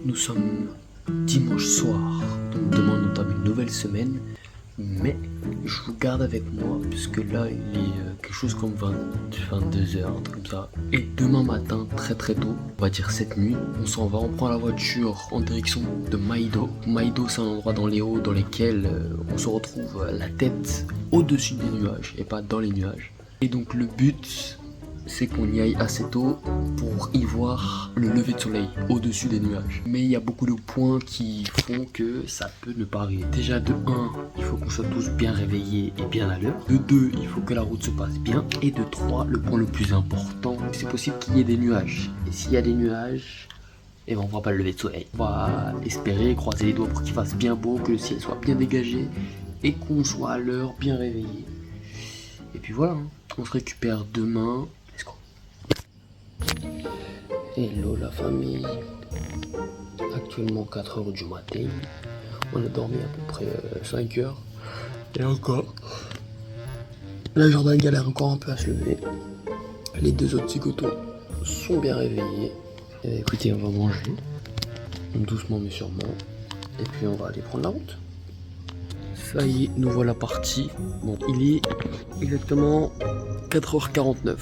Nous sommes dimanche soir, donc demain on entame une nouvelle semaine, mais je vous garde avec moi puisque là il est quelque chose comme 22h, un truc comme ça. Et demain matin, très tôt, on va dire cette nuit, on s'en va, on prend la voiture en direction de Maido. Maido, c'est un endroit dans les hauts dans lesquels on se retrouve la tête au-dessus des nuages et pas dans les nuages. Et donc le but, c'est qu'on y aille assez tôt pour y voir le lever de soleil au-dessus des nuages. Mais il y a beaucoup de points qui font que ça peut ne pas arriver. Déjà de 1, il faut qu'on soit tous bien réveillés et bien à l'heure. De 2, il faut que la route se passe bien. Et de 3, le point le plus important, c'est possible qu'il y ait des nuages. Et s'il y a des nuages, eh ben on ne voit pas le lever de soleil. On va espérer, croiser les doigts pour qu'il fasse bien beau, que le ciel soit bien dégagé et qu'on soit à l'heure, bien réveillé. Et puis voilà, hein. On se récupère demain. Let's go. Hello la famille. Actuellement 4h du matin. On a dormi à peu près 5 heures. Et encore, la Jordan galère encore un peu à se lever. Les deux autres zigotons sont bien réveillés. Et écoutez, on va manger. Doucement mais sûrement. Et puis on va aller prendre la route. Ça y est, nous voilà partis. Bon, il est exactement 4h49.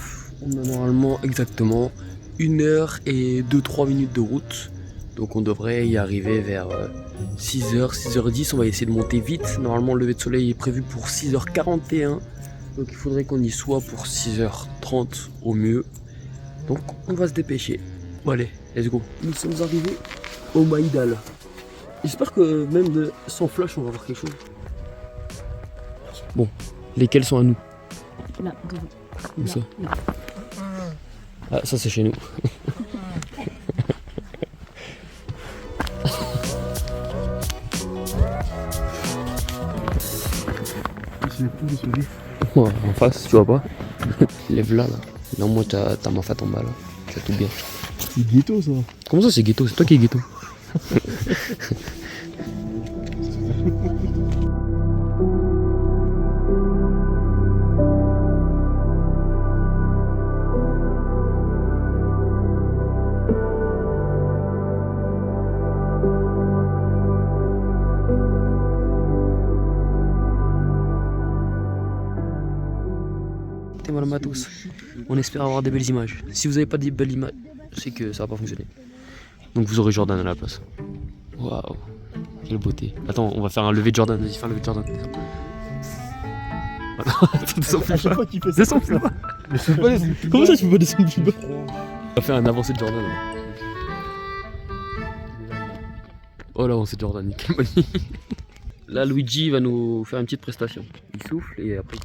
On a normalement exactement 1h et 2-3 minutes de route. Donc on devrait y arriver vers 6h, 6h10. On va essayer de monter vite. Normalement le lever de soleil est prévu pour 6h41. Donc il faudrait qu'on y soit pour 6h30 au mieux. Donc on va se dépêcher. Bon allez, let's go. Nous sommes arrivés au Maïdal. J'espère que même sans flash on va voir quelque chose. Bon, lesquels sont à nous? Là, devant. Où ça? Là. Ah, ça c'est chez nous. Ouais, en face, tu vois pas? Lève là. Non, moi t'as ma fat en bas là. Tu as tout bien. C'est ghetto ça. Comment ça c'est ghetto? C'est toi qui es ghetto. Et voilà matos. On espère avoir des belles images. Si vous n'avez pas des belles images, c'est que ça va pas fonctionner. Donc vous aurez Jordan à la place. Waouh, quelle beauté. Attends, on va faire un lever de Jordan. Vas-y, fais un lever de Jordan. Attends, descends plus bas. Descends plus bas. Comment ça tu peux pas descendre plus bas? On va faire un avancé de Jordan. Oh l'avancé de Jordan, nickel. Là Luigi va nous faire une petite prestation. Il souffle et après...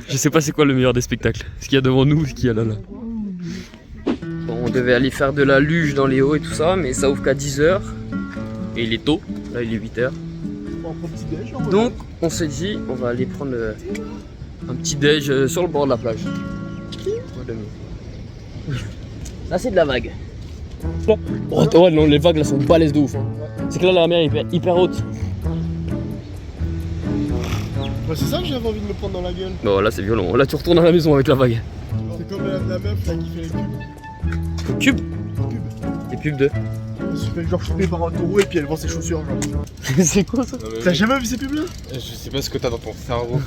Je sais pas c'est quoi le meilleur des spectacles. Ce qu'il y a devant nous ou ce qu'il y a là. Bon, on devait aller faire de la luge dans les hauts et tout ça, mais ça ouvre qu'à 10h. Et il est tôt, là il est 8h. Donc on s'est dit on va aller prendre un petit déj sur le bord de la plage. Là c'est de la vague. Oh ouais, non, les vagues là sont balèzes de ouf. Hein. C'est que là la mer est hyper haute. Ouais, c'est ça que j'avais envie de me prendre dans la gueule. Bon là c'est violent, là tu retournes à la maison avec la vague. C'est comme la meuf là qui fait les pubs. Cube. Les pubs de... Elle se fait genre choper par un taureau et puis elle vend ses chaussures genre. C'est quoi ça? T'as jamais vu ces pubs là? Je sais pas ce que t'as dans ton cerveau.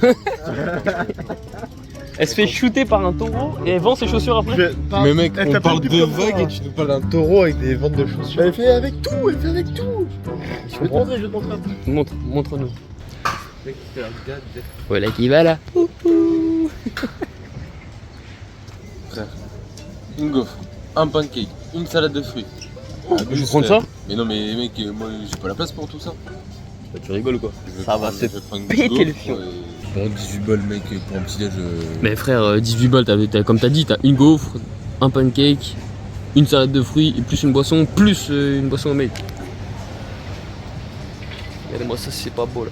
Elle se fait shooter par un taureau et elle vend ses chaussures après. Mais mec, on parle de vagues et tu nous parles d'un taureau avec des ventes de chaussures. Elle fait avec tout, elle fait avec tout. Je vais te montrer, je vais te montrer un peu. Montre-nous. Voilà qui va là. Frère, une gaufre, un pancake, une salade de fruits. Je vais prendre ça? Mais non mais mec, moi j'ai pas la place pour tout ça. Bah, tu rigoles ou quoi? Je Ça va prendre- te je vais prendre une péter gaufre, le fion. Bon 18 balles mec pour un petit déj. Mais frère, 18 balles, comme t'as dit, t'as une gaufre, un pancake, une salade de fruits et plus une boisson au mec. Regardez-moi ça, c'est pas beau là.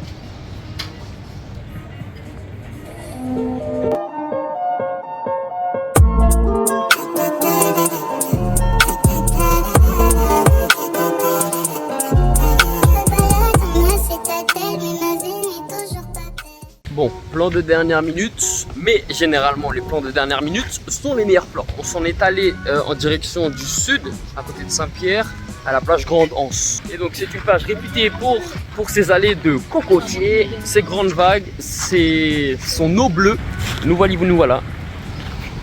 Bon, plan de dernière minute, Mais généralement, les plans de dernière minute sont les meilleurs plans. On s'en est allé en direction du sud, à côté de Saint-Pierre, à la plage Grande Anse. Et donc c'est une plage réputée pour ses allées de cocotiers, ses grandes vagues, son eau bleue. Nous voilà.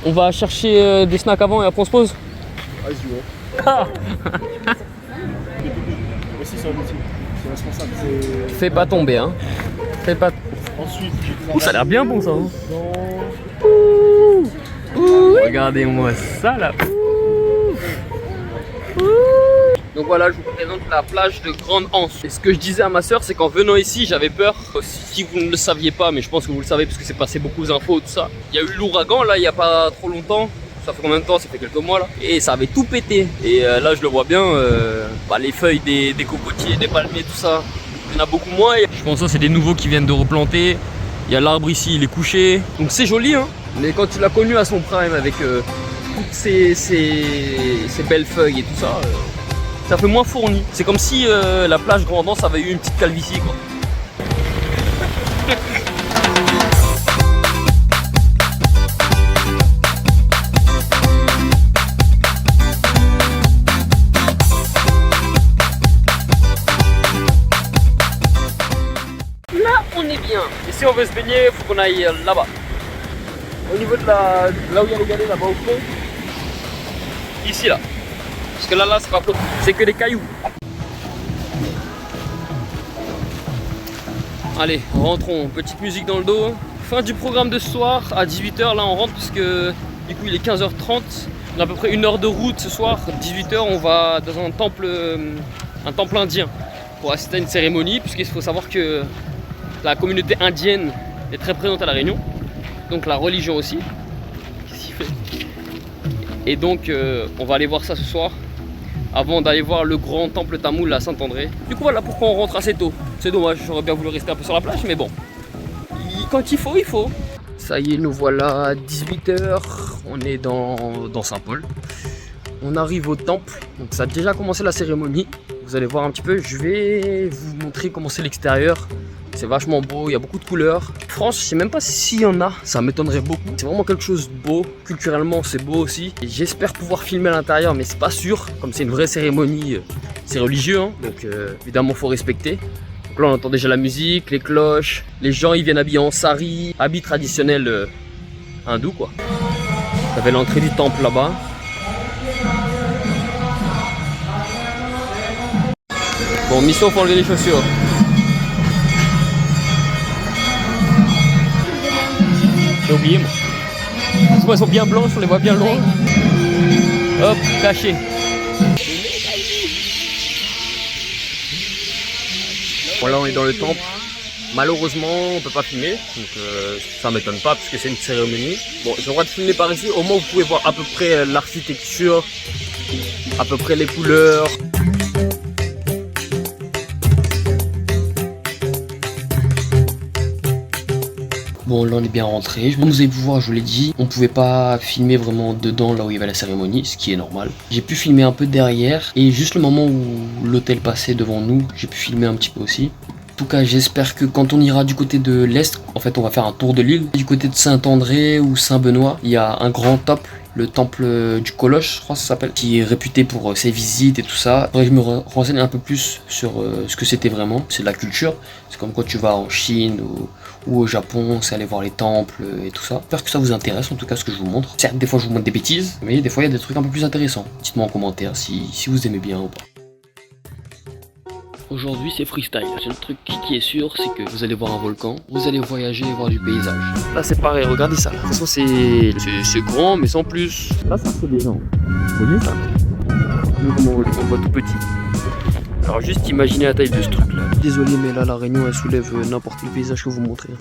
On va chercher des snacks avant et après on se pose. Vas-y, Ah aussi, c'est un outil. C'est responsable. Fais pas tomber, hein. Fais pas. Ensuite, Ouh, ça a l'air bien bon ça. Hein. Regardez-moi ça là. Donc voilà, je vous présente la plage de Grande Anse. Et ce que je disais à ma soeur, c'est qu'en venant ici, j'avais peur. Si vous ne le saviez pas, mais je pense que vous le savez parce que c'est passé beaucoup d'infos, tout ça. Il y a eu l'ouragan là, il n'y a pas trop longtemps. Ça fait combien de temps? Ça fait quelques mois là. Et ça avait tout pété. Et là, je le vois bien, les feuilles des cocotiers, des palmiers, tout ça. Il y en a beaucoup moins. Et je pense que c'est des nouveaux qui viennent de replanter. Il y a l'arbre ici, il est couché. Donc c'est joli, hein. Mais quand tu l'as connu à son prime avec toutes ces belles feuilles et tout ça, ça fait moins fourni. C'est comme si la plage Grande Anse avait eu une petite calvitie, quoi. Là, on est bien. Et si on veut se baigner, il faut qu'on aille là-bas. Au niveau de là où il y a les galets, là-bas au fond. Ici, là. Parce que là, c'est pas flot. C'est que des cailloux. Allez, rentrons. Petite musique dans le dos. Fin du programme de ce soir. À 18 h, là, on rentre puisque du coup, il est 15 h 30. On a à peu près 1 heure de route ce soir. 18 h, on va dans un temple indien pour assister à une cérémonie. Puisqu'il faut savoir que la communauté indienne est très présente à La Réunion. Donc la religion aussi. Qu'est-ce qu'il fait? Et donc, on va aller voir ça ce soir. Avant d'aller voir le grand temple tamoul à Saint-André. Du coup voilà pourquoi on rentre assez tôt. C'est dommage, j'aurais bien voulu rester un peu sur la plage, mais bon. Quand il faut. Ça y est, nous voilà à 18 h. On est dans Saint-Paul. On arrive au temple. Donc ça a déjà commencé la cérémonie. Vous allez voir un petit peu. Je vais vous montrer comment c'est l'extérieur. C'est vachement beau, il y a beaucoup de couleurs. France, je sais même pas s'il y en a, ça m'étonnerait beaucoup. C'est vraiment quelque chose de beau, culturellement c'est beau aussi. Et j'espère pouvoir filmer à l'intérieur, mais c'est pas sûr. Comme c'est une vraie cérémonie, c'est religieux, hein, donc évidemment faut respecter. Donc là on entend déjà la musique, les cloches. Les gens ils viennent habillés en sari, habits traditionnels hindous quoi. Ça fait l'entrée du temple là-bas. Bon, mission, faut enlever les chaussures. J'ai oublié moi. Elles sont bien blanches, on les voit bien loin. Hop, caché. Bon là on est dans le temple. Malheureusement on peut pas filmer, donc ça m'étonne pas parce que c'est une cérémonie. Bon, j'ai le droit de filmer par ici, au moins vous pouvez voir à peu près l'architecture, à peu près les couleurs. Bon là on est bien rentré, comme vous avez pu voir je vous l'ai dit, on pouvait pas filmer vraiment dedans là où il y avait la cérémonie, ce qui est normal. J'ai pu filmer un peu derrière et juste le moment où l'hôtel passait devant nous, j'ai pu filmer un petit peu aussi. En tout cas j'espère que quand on ira du côté de l'est, en fait on va faire un tour de l'île. Du côté de Saint-André ou Saint-Benoît, il y a un grand temple, le temple du Coloche je crois que ça s'appelle, qui est réputé pour ses visites et tout ça. Faudrait que je me renseigne un peu plus sur ce que c'était vraiment, c'est de la culture. C'est comme quand tu vas en Chine ou au Japon, c'est aller voir les temples et tout ça. J'espère que ça vous intéresse, en tout cas ce que je vous montre. Certes des fois je vous montre des bêtises, mais des fois il y a des trucs un peu plus intéressants. Dites-moi en commentaire si vous aimez bien ou pas. Aujourd'hui c'est freestyle. Le truc qui est sûr, c'est que vous allez voir un volcan, vous allez voyager et voir du paysage. Là c'est pareil, regardez ça. De toute façon c'est grand mais sans plus. Là ça c'est des gens. Vous voyez ça? Nous on le voit tout petit. Alors juste imaginez la taille de ce truc là. Désolé mais là la Réunion elle soulève n'importe quel paysage que vous montrez.